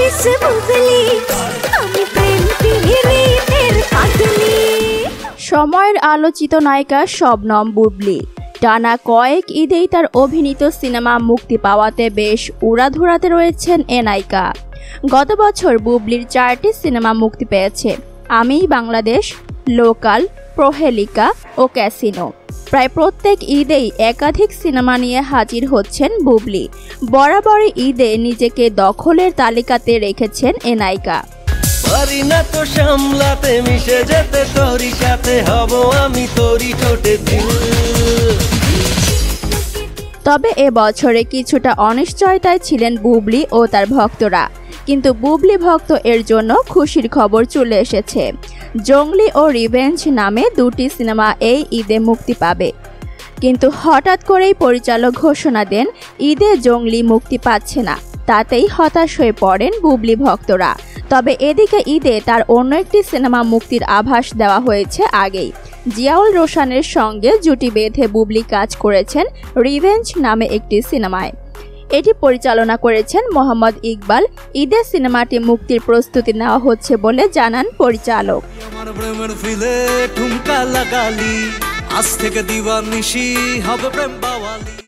এসে বুঝলি আমি প্রেম পিরিতের পাগলি। সময়ের আলোচিত নায়িকা শবনম বুবলি টানা কয়েক ঈদেই তার অভিনীত সিনেমা মুক্তি পাওয়াতে বেশ উড়াধুরাতে রয়েছেন এ নায়িকা। গত বছর বুবলির 4টি সিনেমা মুক্তি পেয়েছে, আমিই বাংলাদেশ, লোকাল, প্রহেলিকা ও ক্যাসিনো। প্রায় প্রত্যেক ঈদেই একাধিক সিনেমা নিয়ে হাজির হচ্ছেন বুবলি। বরাবরই ঈদে নিজেকে দখলের তালিকাতে রেখেছেন এ নায়িকা। পারি না তো সামলাতে, মিশে যেতে তোরই সাথে হব আমি তোরই ঠোঁটে দিল। তবে এ বছরে কিছুটা অনিশ্চয়তায় ছিলেন বুবলি ও তার ভক্তরা, কিন্তু বুবলি ভক্ত এর জন্য খুশির খবর চলে এসেছে। জঙ্গলি ও রিভেঞ্জ নামে 2টি সিনেমা এই ঈদে মুক্তি পাবে, কিন্তু হঠাৎ করেই পরিচালক ঘোষণা দেন ঈদে জঙ্গলি মুক্তি পাচ্ছে না। তাতেই হতাশ হয়ে পড়েন বুবলি ভক্তরা। তবে এদিকে ঈদে তার অন্য একটি সিনেমা মুক্তির আভাস দেওয়া হয়েছে আগেই। জিয়াউল রোশানের সঙ্গে জুটি বেঁধে বুবলি কাজ করেছেন রিভেঞ্জ নামে একটি সিনেমায়। এটি পরিচালনা করেছেন মোহাম্মদ ইকবাল। ঈদের সিনেমাটি মুক্তির প্রস্তুতি নেওয়া হচ্ছে বলে জানান পরিচালক। আমার প্রেমের ফিলে ঠুমকা লাগালি, আজ থেকে দিবানিশি হবে প্রেম বাওয়ালি।